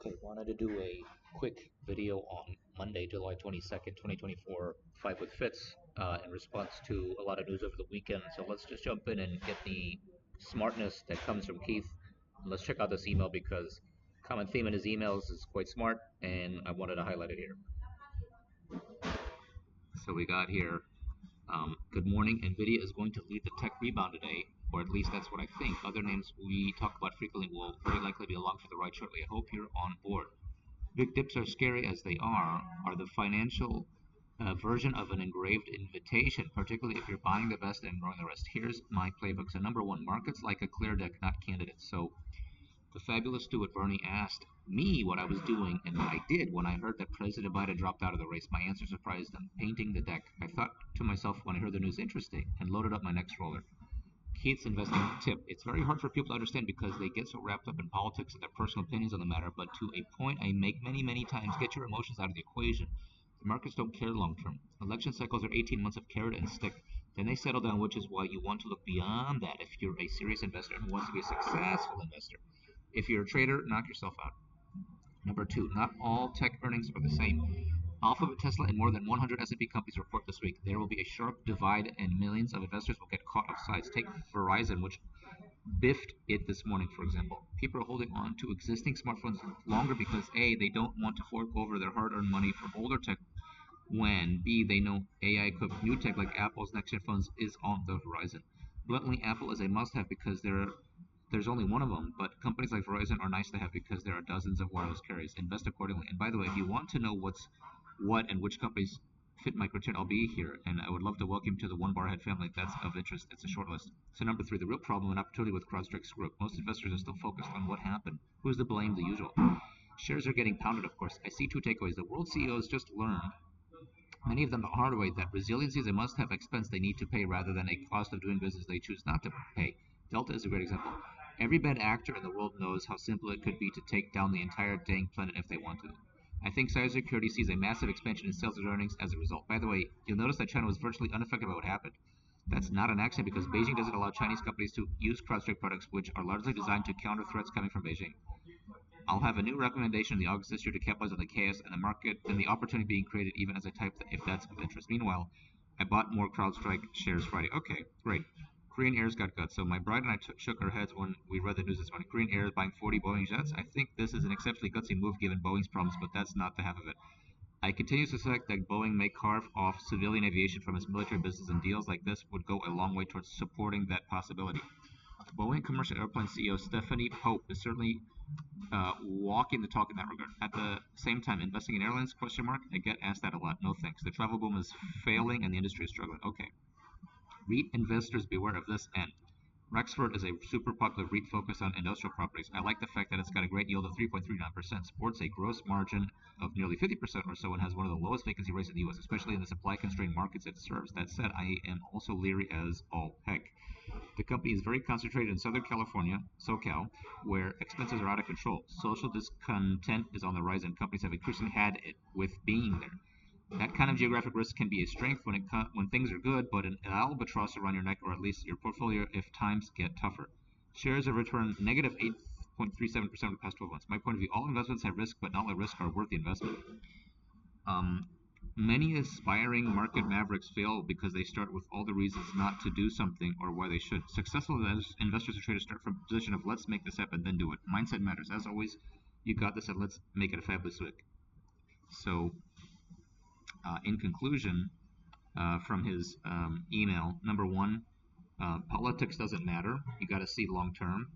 Okay, wanted to do a quick video on Monday, July 22nd, 2024, Five with Fitz, in response to a lot of news over the weekend. So let's just jump in and get the smartness that comes from Keith. And let's check out this email because common theme in his emails is quite smart, and I wanted to highlight it here. So we got here, good morning. NVIDIA is going to lead the tech rebound today, or at least that's what I think. Other names we talk about frequently will very likely be along for the ride shortly. I hope you're on board. Big dips are scary as they are the financial version of an engraved invitation, particularly if you're buying the best and ignoring the rest. Here's my playbook. So number one, markets like a clear deck, not candidates. So the fabulous Stuart Varney asked me what I was doing and what I did when I heard that President Biden dropped out of the race. My answer surprised him. Painting the deck. I thought to myself when I heard the news, interesting, and loaded up my next roller. Keith's investing tip. It's very hard for people to understand because they get so wrapped up in politics and their personal opinions on the matter, but to a point I make many, many times, get your emotions out of the equation. The markets don't care long term. Election cycles are 18 months of carrot and stick. Then they settle down, which is why you want to look beyond that if you're a serious investor who wants to be a successful investor. If you're a trader, knock yourself out. Number two, not all tech earnings are the same. Alphabet, Tesla, and more than 100 S&P companies report this week. There will be a sharp divide, and millions of investors will get caught offsides. Take Verizon, which biffed it this morning, for example. People are holding on to existing smartphones longer because A, they don't want to fork over their hard-earned money from older tech, when B, they know AI-equipped new tech like Apple's next-gen phones is on the horizon. Bluntly, Apple is a must-have because there's only one of them, but companies like Verizon are nice to have because there are dozens of wireless carriers. Invest accordingly. And by the way, if you want to know what and which companies fit my criteria, I'll be here, and I would love to welcome you to the One Barhead family if that's of interest. It's a short list. So number three, the real problem and opportunity with CrowdStrike screw-up. Most investors are still focused on what happened. Who's to blame? The usual. Shares are getting pounded, of course. I see two takeaways. The world CEOs just learned, many of them the hard way, that resiliency is a must-have expense they need to pay rather than a cost of doing business they choose not to pay. Delta is a great example. Every bad actor in the world knows how simple it could be to take down the entire dang planet if they want to. I think cybersecurity sees a massive expansion in sales and earnings as a result. By the way, you'll notice that China was virtually unaffected by what happened. That's not an accident because Beijing doesn't allow Chinese companies to use CrowdStrike products, which are largely designed to counter threats coming from Beijing. I'll have a new recommendation in the August this year to capitalize on the chaos and the market and the opportunity being created, even as I type that, if that's of interest. Meanwhile, I bought more CrowdStrike shares Friday. Okay, great. Korean Air's got guts. So my bride and I shook our heads when we read the news this morning. Korean Air is buying 40 Boeing Jets. I think this is an exceptionally gutsy move given Boeing's problems, but that's not the half of it. I continue to suspect that Boeing may carve off civilian aviation from its military business, and deals like this would go a long way towards supporting that possibility. Boeing commercial airplane CEO Stephanie Pope is certainly walking the talk in that regard. At the same time, investing in airlines? Question mark. I get asked that a lot. No thanks. The travel boom is failing, and the industry is struggling. Okay. REIT investors beware of this end. Rexford is a super popular REIT focused on industrial properties. I like the fact that it's got a great yield of 3.39%, sports a gross margin of nearly 50% or so, and has one of the lowest vacancy rates in the U.S., especially in the supply-constrained markets it serves. That said, I am also leery as all heck. The company is very concentrated in Southern California, SoCal, where expenses are out of control. Social discontent is on the rise, and companies have increasingly had it with being there. That kind of geographic risk can be a strength when things are good, but an albatross around your neck, or at least your portfolio, if times get tougher. Shares have returned negative 8.37% over the past 12 months. My point of view, all investments have risk, but not all risk are worth the investment. Many aspiring market mavericks fail because they start with all the reasons not to do something or why they should. Successful investors or traders start from a position of let's make this happen, then do it. Mindset matters. As always, you got this, and let's make it a fabulous week. So, in conclusion, from his email, number one, politics doesn't matter. You got to see long term.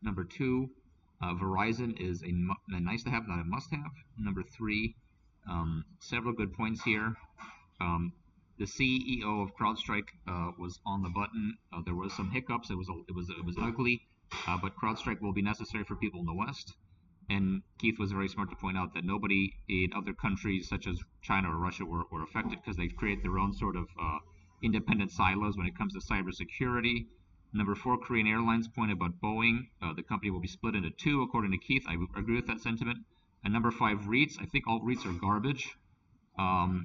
Number two, Verizon is a nice to have, not a must have. Number three, several good points here. The CEO of CrowdStrike was on the button. There was some hiccups. It was ugly, but CrowdStrike will be necessary for people in the West. And Keith was very smart to point out that nobody in other countries such as China or Russia were affected because they create their own sort of independent silos when it comes to cybersecurity. Number four, Korean Airlines point about Boeing. The company will be split into two, according to Keith. I agree with that sentiment. And number five, REITs. I think all REITs are garbage.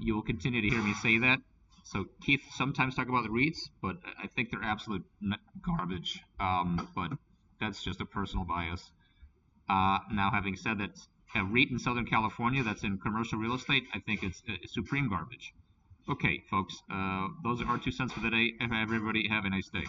You will continue to hear me say that. So Keith sometimes talk about the REITs, but I think they're absolute garbage. But that's just a personal bias. Now, having said that, a REIT in Southern California that's in commercial real estate, I think it's supreme garbage. Okay, folks, those are our 2 cents for the day. Everybody have a nice day.